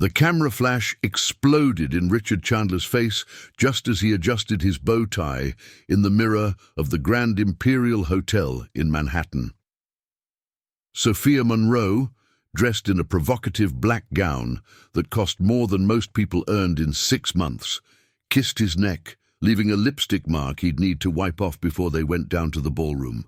The camera flash exploded in Richard Chandler's face just as he adjusted his bow tie in the mirror of the Grand Imperial Hotel in Manhattan. Sophia Monroe, dressed in a provocative black gown that cost more than most people earned in 6 months, kissed his neck, leaving a lipstick mark he'd need to wipe off before they went down to the ballroom.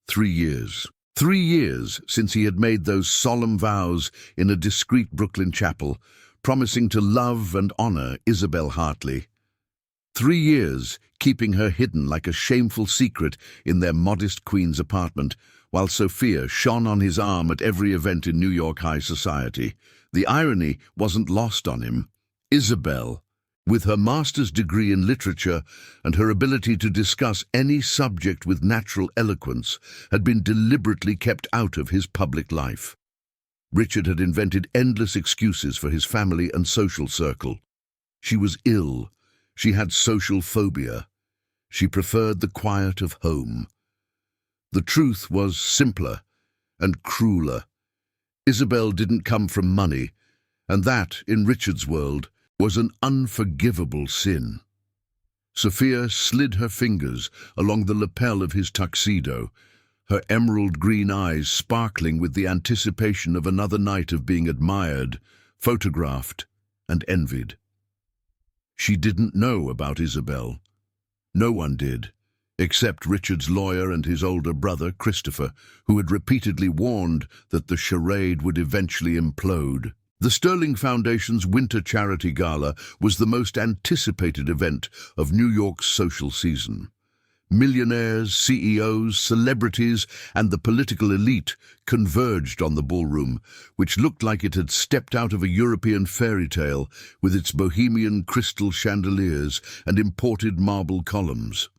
3 years. 3 years since he had made those solemn vows in a discreet Brooklyn chapel, promising to love and honor Isabel Hartley. 3 years keeping her hidden like a shameful secret in their modest Queens apartment, while Sophia shone on his arm at every event in New York high society. The irony wasn't lost on him. Isabel, with her master's degree in literature and her ability to discuss any subject with natural eloquence, had been deliberately kept out of his public life. Richard had invented endless excuses for his family and social circle. She was ill. She had social phobia. She preferred the quiet of home. The truth was simpler and crueler. Isabel didn't come from money, and that, in Richard's world, was an unforgivable sin. Sophia slid her fingers along the lapel of his tuxedo, her emerald green eyes sparkling with the anticipation of another night of being admired, photographed, and envied. She didn't know about Isabel. No one did, except Richard's lawyer and his older brother, Christopher, who had repeatedly warned that the charade would eventually implode. The Sterling Foundation's Winter Charity Gala was the most anticipated event of New York's social season. Millionaires, CEOs, celebrities, and the political elite converged on the ballroom, which looked like it had stepped out of a European fairy tale with its bohemian crystal chandeliers and imported marble columns.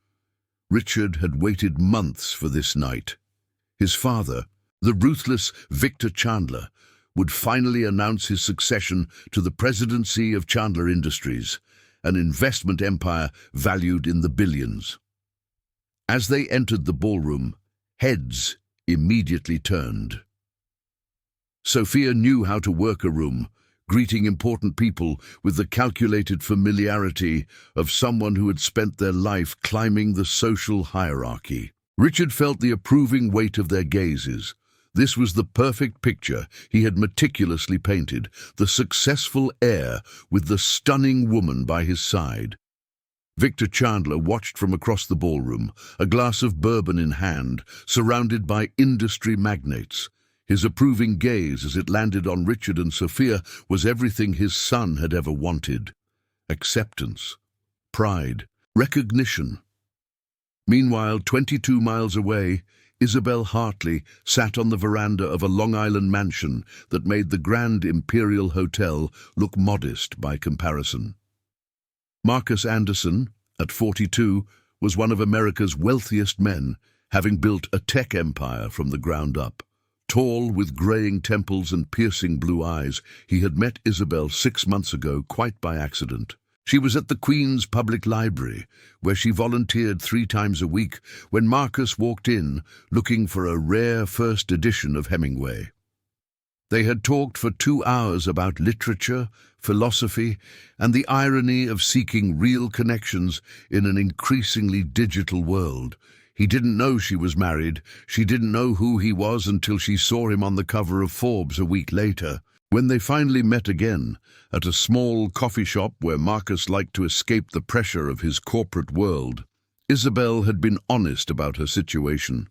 Richard had waited months for this night. His father, the ruthless Victor Chandler, would finally announce his succession to the presidency of Chandler Industries, an investment empire valued in the billions. As they entered the ballroom, heads immediately turned. Sophia knew how to work a room, greeting important people with the calculated familiarity of someone who had spent their life climbing the social hierarchy. Richard felt the approving weight of their gazes. This was the perfect picture he had meticulously painted, the successful heir with the stunning woman by his side. Victor Chandler watched from across the ballroom, a glass of bourbon in hand, surrounded by industry magnates. His approving gaze as it landed on Richard and Sophia was everything his son had ever wanted. Acceptance, pride, recognition. Meanwhile, 22 miles away, Isabel Hartley sat on the veranda of a Long Island mansion that made the Grand Imperial Hotel look modest by comparison. Marcus Anderson, at 42, was one of America's wealthiest men, having built a tech empire from the ground up. Tall, with graying temples and piercing blue eyes, he had met Isabel 6 months ago quite by accident. She was at the Queen's Public Library, where she volunteered 3 times a week, when Marcus walked in, looking for a rare first edition of Hemingway. They had talked for 2 hours about literature, philosophy, and the irony of seeking real connections in an increasingly digital world. He didn't know she was married. She didn't know who he was until she saw him on the cover of Forbes a week later. When they finally met again, at a small coffee shop where Marcus liked to escape the pressure of his corporate world, Isabel had been honest about her situation.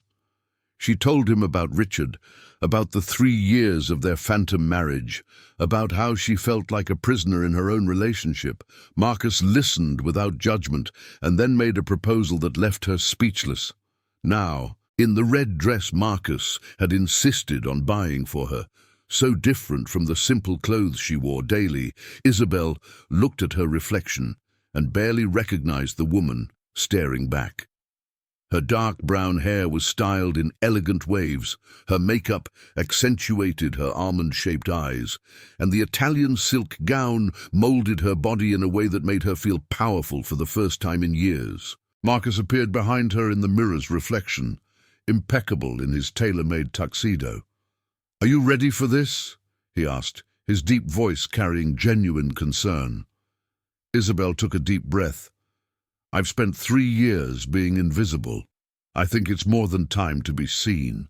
She told him about Richard, about the 3 years of their phantom marriage, about how she felt like a prisoner in her own relationship. Marcus listened without judgment and then made a proposal that left her speechless. Now, in the red dress Marcus had insisted on buying for her, so different from the simple clothes she wore daily, Isabel looked at her reflection and barely recognized the woman staring back. Her dark brown hair was styled in elegant waves, her makeup accentuated her almond-shaped eyes, and the Italian silk gown molded her body in a way that made her feel powerful for the first time in years. Marcus appeared behind her in the mirror's reflection, impeccable in his tailor-made tuxedo. "Are you ready for this?" he asked, his deep voice carrying genuine concern. Isabel took a deep breath. "I've spent 3 years being invisible. I think it's more than time to be seen."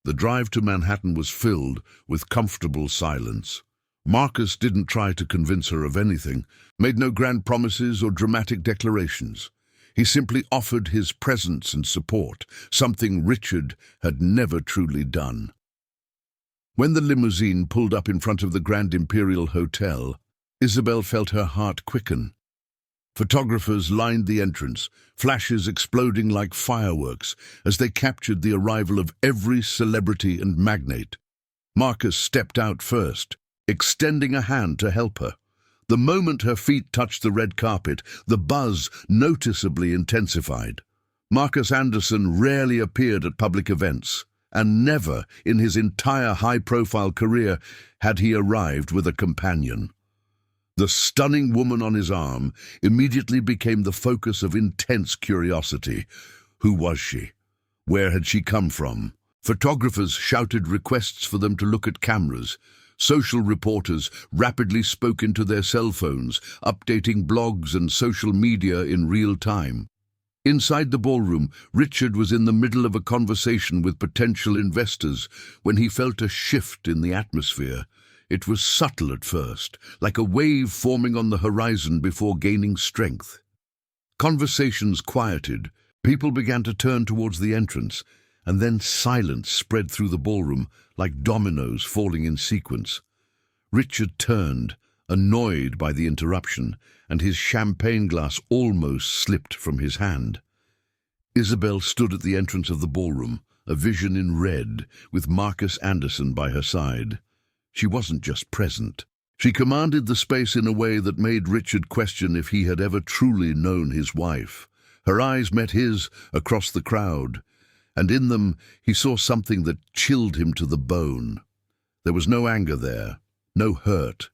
The drive to Manhattan was filled with comfortable silence. Marcus didn't try to convince her of anything, made no grand promises or dramatic declarations. He simply offered his presence and support, something Richard had never truly done. When the limousine pulled up in front of the Grand Imperial Hotel, Isabel felt her heart quicken. Photographers lined the entrance, flashes exploding like fireworks as they captured the arrival of every celebrity and magnate. Marcus stepped out first, extending a hand to help her. The moment her feet touched the red carpet, the buzz noticeably intensified. Marcus Anderson rarely appeared at public events, and never in his entire high-profile career had he arrived with a companion. The stunning woman on his arm immediately became the focus of intense curiosity. Who was she? Where had she come from? Photographers shouted requests for them to look at cameras. Social reporters rapidly spoke into their cell phones, updating blogs and social media in real time. Inside the ballroom, Richard was in the middle of a conversation with potential investors when he felt a shift in the atmosphere. It was subtle at first, like a wave forming on the horizon before gaining strength. Conversations quieted, people began to turn towards the entrance, and then silence spread through the ballroom like dominoes falling in sequence. Richard turned, annoyed by the interruption, and his champagne glass almost slipped from his hand. Isabel stood at the entrance of the ballroom, a vision in red, with Marcus Anderson by her side. She wasn't just present. She commanded the space in a way that made Richard question if he had ever truly known his wife. Her eyes met his across the crowd, and in them he saw something that chilled him to the bone. There was no anger there, no hurt.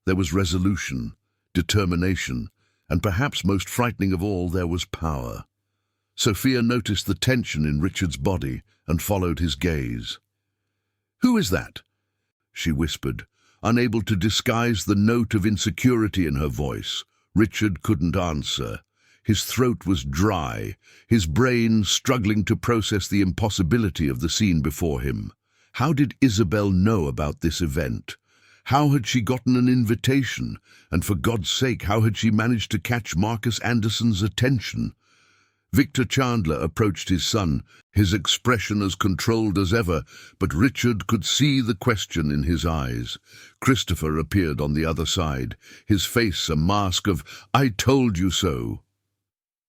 There was resolution, determination, and perhaps most frightening of all, there was power. Sophia noticed the tension in Richard's body and followed his gaze. "Who is that?" she whispered, unable to disguise the note of insecurity in her voice. Richard couldn't answer. His throat was dry, his brain struggling to process the impossibility of the scene before him. How did Isabel know about this event? How had she gotten an invitation? And for God's sake, how had she managed to catch Marcus Anderson's attention? Victor Chandler approached his son, his expression as controlled as ever, but Richard could see the question in his eyes. Christopher appeared on the other side, his face a mask of "I told you so."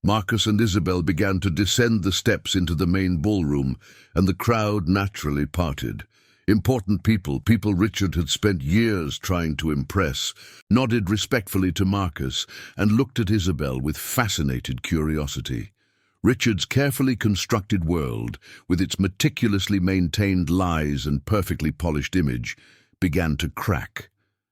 Marcus and Isabel began to descend the steps into the main ballroom, and the crowd naturally parted. Important people Richard had spent years trying to impress, nodded respectfully to Marcus and looked at Isabel with fascinated curiosity. Richard's carefully constructed world, with its meticulously maintained lies and perfectly polished image, began to crack.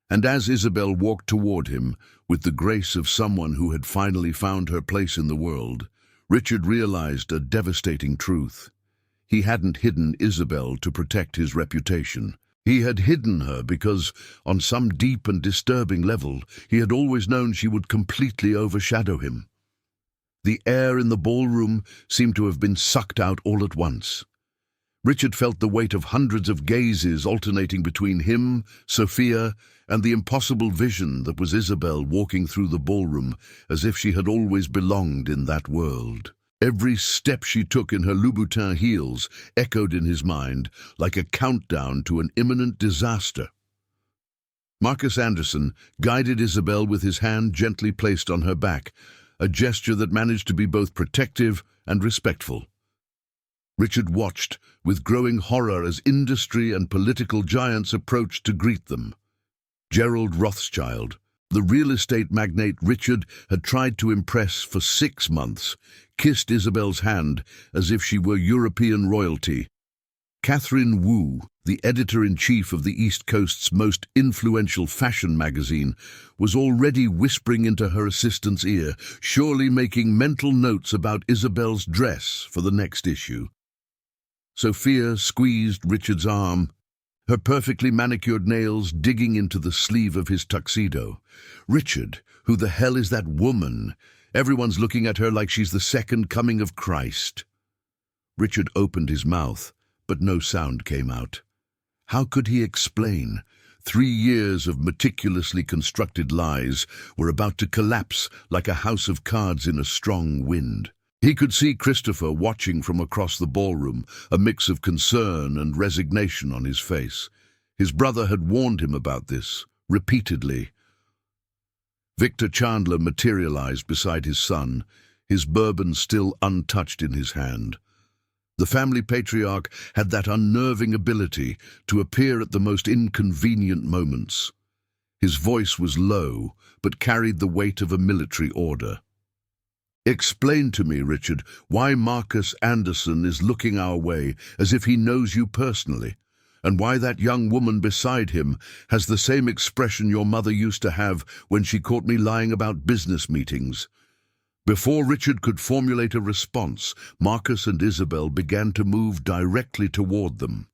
And as Isabel walked toward him, with the grace of someone who had finally found her place in the world, Richard realized a devastating truth. He hadn't hidden Isabel to protect his reputation. He had hidden her because, on some deep and disturbing level, he had always known she would completely overshadow him. The air in the ballroom seemed to have been sucked out all at once. Richard felt the weight of hundreds of gazes alternating between him, Sophia, and the impossible vision that was Isabel walking through the ballroom as if she had always belonged in that world. Every step she took in her Louboutin heels echoed in his mind like a countdown to an imminent disaster. Marcus Anderson guided Isabel with his hand gently placed on her back, a gesture that managed to be both protective and respectful. Richard watched with growing horror as industry and political giants approached to greet them. Gerald Rothschild, the real estate magnate Richard had tried to impress for 6 months, kissed Isabel's hand as if she were European royalty. Catherine Wu, the editor-in-chief of the East Coast's most influential fashion magazine, was already whispering into her assistant's ear, surely making mental notes about Isabel's dress for the next issue. Sophia squeezed Richard's arm. her perfectly manicured nails digging into the sleeve of his tuxedo. "Richard, who the hell is that woman? Everyone's looking at her like she's the second coming of Christ." Richard opened his mouth, but no sound came out. How could he explain? 3 years of meticulously constructed lies were about to collapse like a house of cards in a strong wind. He could see Christopher watching from across the ballroom, a mix of concern and resignation on his face. His brother had warned him about this, repeatedly. Victor Chandler materialized beside his son, his bourbon still untouched in his hand. The family patriarch had that unnerving ability to appear at the most inconvenient moments. His voice was low, but carried the weight of a military order. "Explain to me, Richard, why Marcus Anderson is looking our way as if he knows you personally, and why that young woman beside him has the same expression your mother used to have when she caught me lying about business meetings." Before Richard could formulate a response, Marcus and Isabel began to move directly toward them.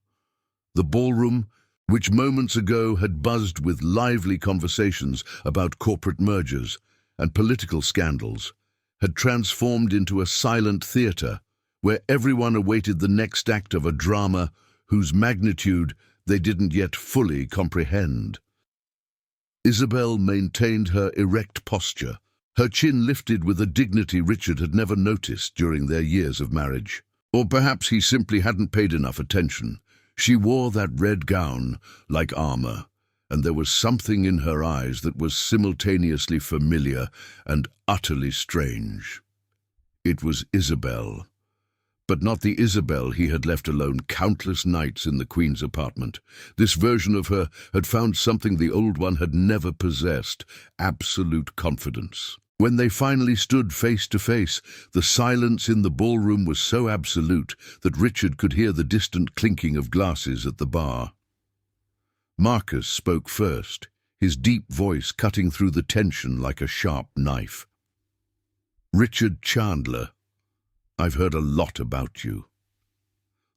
The ballroom, which moments ago had buzzed with lively conversations about corporate mergers and political scandals, had transformed into a silent theater where everyone awaited the next act of a drama whose magnitude they didn't yet fully comprehend. Isabel maintained her erect posture, her chin lifted with a dignity Richard had never noticed during their years of marriage. Or perhaps he simply hadn't paid enough attention. She wore that red gown like armor, and there was something in her eyes that was simultaneously familiar and utterly strange. It was Isabel, but not the Isabel he had left alone countless nights in the Queen's apartment. This version of her had found something the old one had never possessed: absolute confidence. When they finally stood face to face, the silence in the ballroom was so absolute that Richard could hear the distant clinking of glasses at the bar. Marcus spoke first, his deep voice cutting through the tension like a sharp knife. "Richard Chandler, I've heard a lot about you."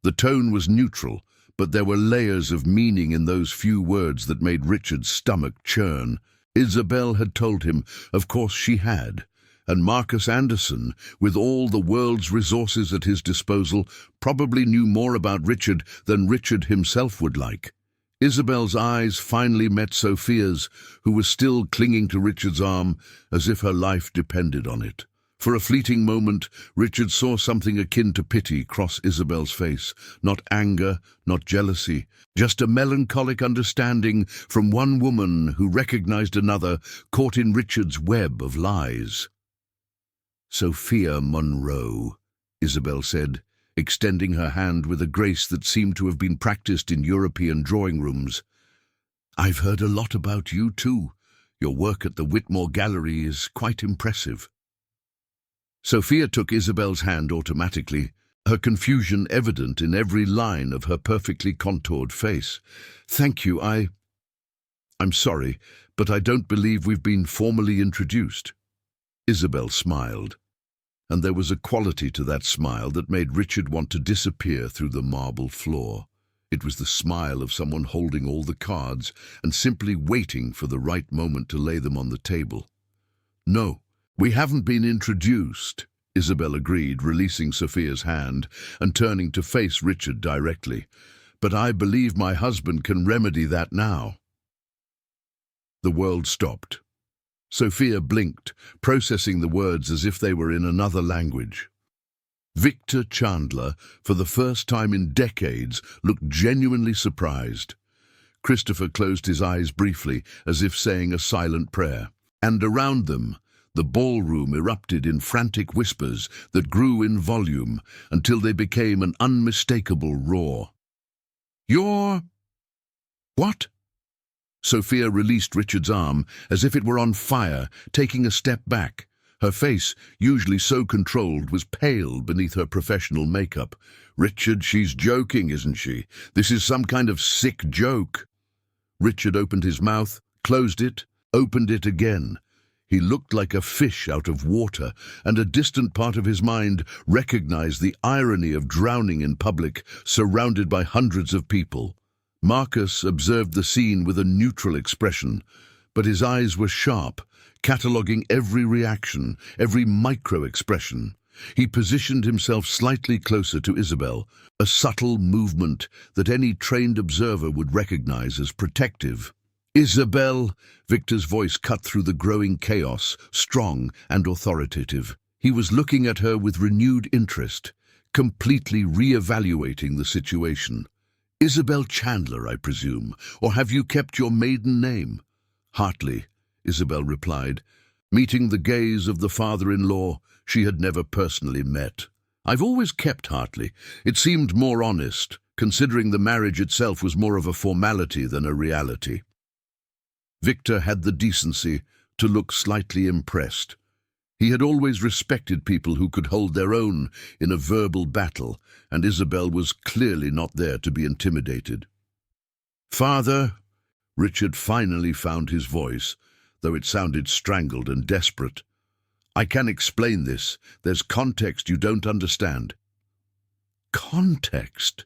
The tone was neutral, but there were layers of meaning in those few words that made Richard's stomach churn. Isabel had told him, of course she had, and Marcus Anderson, with all the world's resources at his disposal, probably knew more about Richard than Richard himself would like. Isabel's eyes finally met Sophia's, who was still clinging to Richard's arm as if her life depended on it. For a fleeting moment, Richard saw something akin to pity cross Isabel's face. Not anger, not jealousy, just a melancholic understanding from one woman who recognized another caught in Richard's web of lies. "Sophia Monroe," Isabel said, extending her hand with a grace that seemed to have been practiced in European drawing rooms. "I've heard a lot about you too. Your work at the Whitmore Gallery is quite impressive." Sophia took Isabel's hand automatically, her confusion evident in every line of her perfectly contoured face. "Thank you, I'm sorry, but I don't believe we've been formally introduced." Isabel smiled, and there was a quality to that smile that made Richard want to disappear through the marble floor. It was the smile of someone holding all the cards and simply waiting for the right moment to lay them on the table. "No, we haven't been introduced," Isabel agreed, releasing Sophia's hand and turning to face Richard directly. "But I believe my husband can remedy that now." The world stopped. Sophia blinked, processing the words as if they were in another language. Victor Chandler, for the first time in decades, looked genuinely surprised. Christopher closed his eyes briefly, as if saying a silent prayer. And around them, the ballroom erupted in frantic whispers that grew in volume until they became an unmistakable roar. "You're... what?" Sophia released Richard's arm as if it were on fire, taking a step back. Her face, usually so controlled, was pale beneath her professional makeup. "Richard, she's joking, isn't she? This is some kind of sick joke." Richard opened his mouth, closed it, opened it again. He looked like a fish out of water, and a distant part of his mind recognized the irony of drowning in public, surrounded by hundreds of people. Marcus observed the scene with a neutral expression, but his eyes were sharp, cataloguing every reaction, every micro-expression. He positioned himself slightly closer to Isabel, a subtle movement that any trained observer would recognize as protective. "Isabel!" Victor's voice cut through the growing chaos, strong and authoritative. He was looking at her with renewed interest, completely re-evaluating the situation. "Isabel Chandler, I presume, or have you kept your maiden name?" "Hartley," Isabel replied, meeting the gaze of the father-in-law she had never personally met. "I've always kept Hartley. It seemed more honest, considering the marriage itself was more of a formality than a reality." Victor had the decency to look slightly impressed. He had always respected people who could hold their own in a verbal battle, and Isabel was clearly not there to be intimidated. "Father," Richard finally found his voice, though it sounded strangled and desperate. "I can explain this. There's context you don't understand." "Context?"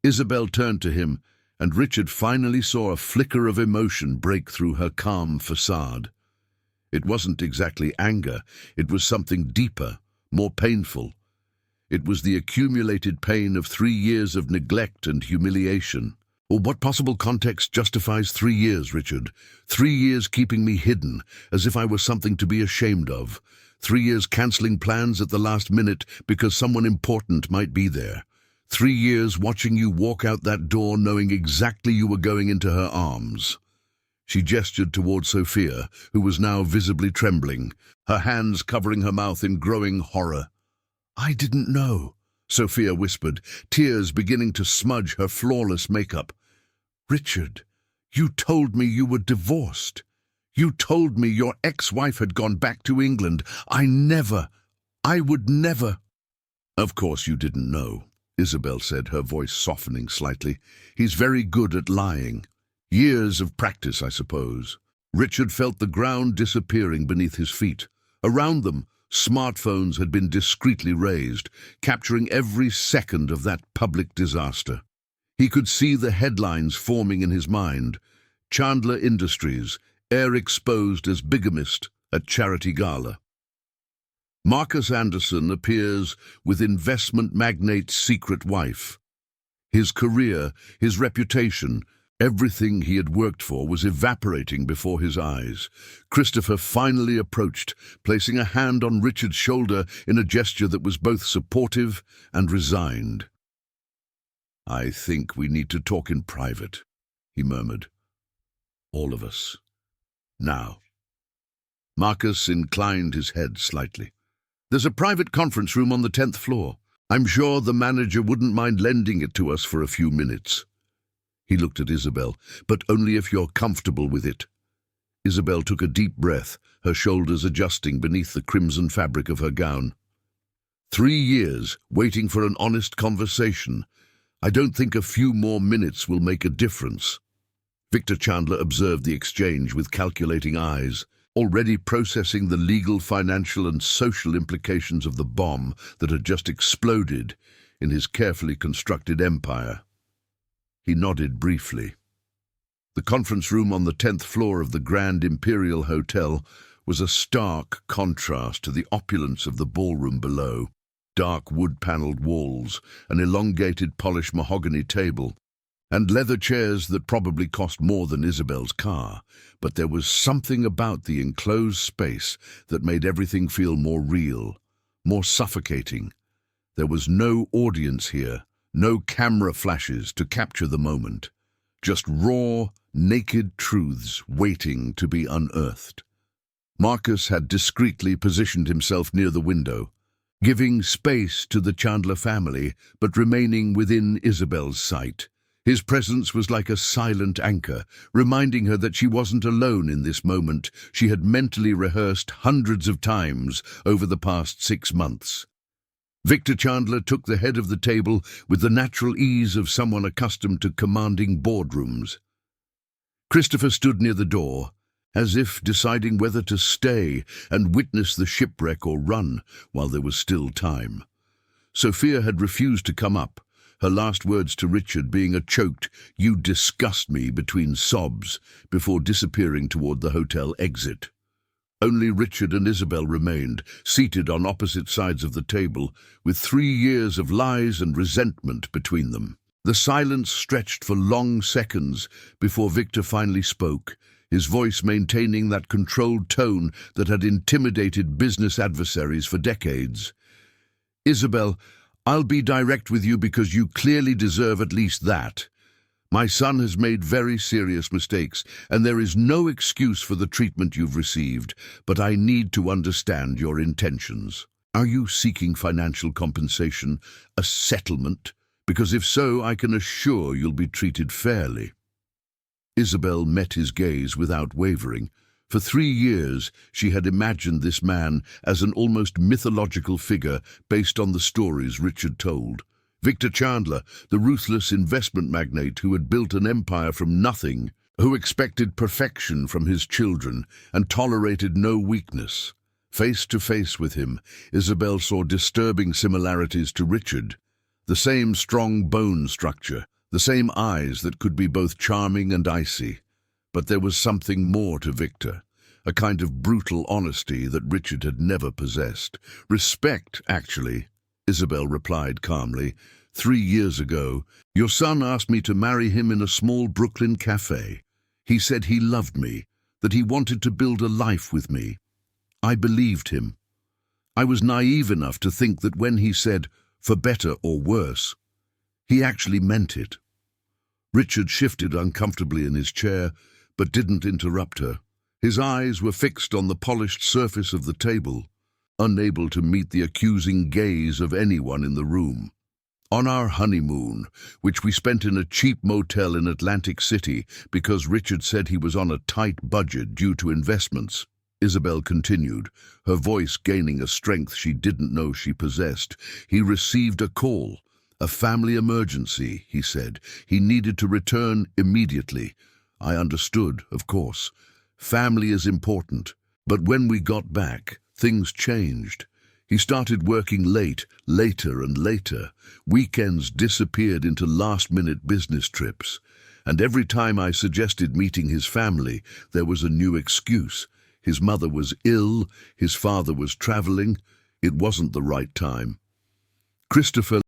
Isabel turned to him, and Richard finally saw a flicker of emotion break through her calm facade. It wasn't exactly anger, it was something deeper, more painful. It was the accumulated pain of 3 years of neglect and humiliation. Or what possible context justifies 3 years, Richard? 3 years keeping me hidden, as if I was something to be ashamed of. 3 years cancelling plans at the last minute because someone important might be there. 3 years watching you walk out that door knowing exactly you were going into her arms. She gestured toward Sophia, who was now visibly trembling, her hands covering her mouth in growing horror. "I didn't know," Sophia whispered, tears beginning to smudge her flawless makeup. "Richard, you told me you were divorced. You told me your ex-wife had gone back to England. I would never." "Of course you didn't know," Isabel said, her voice softening slightly. "He's very good at lying. Years of practice, I suppose." Richard felt the ground disappearing beneath his feet. Around them, smartphones had been discreetly raised, capturing every second of that public disaster. He could see the headlines forming in his mind. Chandler Industries, heir exposed as bigamist at charity gala. Marcus Anderson appears with investment magnate's secret wife. His career, his reputation, everything he had worked for was evaporating before his eyes. Christopher finally approached, placing a hand on Richard's shoulder in a gesture that was both supportive and resigned. "I think we need to talk in private," he murmured. "All of us. Now." Marcus inclined his head slightly. "There's a private conference room on the 10th floor. I'm sure the manager wouldn't mind lending it to us for a few minutes." He looked at Isabel. "But only if you're comfortable with it." Isabel took a deep breath, her shoulders adjusting beneath the crimson fabric of her gown. 3 years, waiting for an honest conversation. I don't think a few more minutes will make a difference. Victor Chandler observed the exchange with calculating eyes, already processing the legal, financial, and social implications of the bomb that had just exploded in his carefully constructed empire. He nodded briefly. The conference room on the 10th floor of the Grand Imperial Hotel was a stark contrast to the opulence of the ballroom below. Dark wood-paneled walls, an elongated polished mahogany table, and leather chairs that probably cost more than Isabel's car. But there was something about the enclosed space that made everything feel more real, more suffocating. There was no audience here, no camera flashes to capture the moment. Just raw, naked truths waiting to be unearthed. Marcus had discreetly positioned himself near the window, giving space to the Chandler family, but remaining within Isabel's sight. His presence was like a silent anchor, reminding her that she wasn't alone in this moment she had mentally rehearsed hundreds of times over the past 6 months. Victor Chandler took the head of the table with the natural ease of someone accustomed to commanding boardrooms. Christopher stood near the door, as if deciding whether to stay and witness the shipwreck or run while there was still time. Sophia had refused to come up, her last words to Richard being a choked, "You disgust me," between sobs, before disappearing toward the hotel exit. Only Richard and Isabel remained, seated on opposite sides of the table, with 3 years of lies and resentment between them. The silence stretched for long seconds before Victor finally spoke, his voice maintaining that controlled tone that had intimidated business adversaries for decades. "Isabel, I'll be direct with you because you clearly deserve at least that. My son has made very serious mistakes, and there is no excuse for the treatment you've received, but I need to understand your intentions. Are you seeking financial compensation, a settlement? Because if so, I can assure you'll be treated fairly." Isabel met his gaze without wavering. For 3 years, she had imagined this man as an almost mythological figure based on the stories Richard told. Victor Chandler, the ruthless investment magnate who had built an empire from nothing, who expected perfection from his children and tolerated no weakness. Face to face with him, Isabel saw disturbing similarities to Richard. The same strong bone structure, the same eyes that could be both charming and icy. But there was something more to Victor, a kind of brutal honesty that Richard had never possessed. Respect, actually, Isabel replied calmly. 3 years ago, your son asked me to marry him in a small Brooklyn cafe. He said he loved me, that he wanted to build a life with me. I believed him. I was naive enough to think that when he said, "for better or worse," he actually meant it. Richard shifted uncomfortably in his chair, but didn't interrupt her. His eyes were fixed on the polished surface of the table, unable to meet the accusing gaze of anyone in the room. On our honeymoon, which we spent in a cheap motel in Atlantic City because Richard said he was on a tight budget due to investments, Isabel continued, her voice gaining a strength she didn't know she possessed, he received a call. "A family emergency," he said. "He needed to return immediately." I understood, of course. Family is important. But when we got back, things changed. He started working late, later and later. Weekends disappeared into last-minute business trips. And every time I suggested meeting his family, there was a new excuse. His mother was ill, his father was traveling. It wasn't the right time. Christopher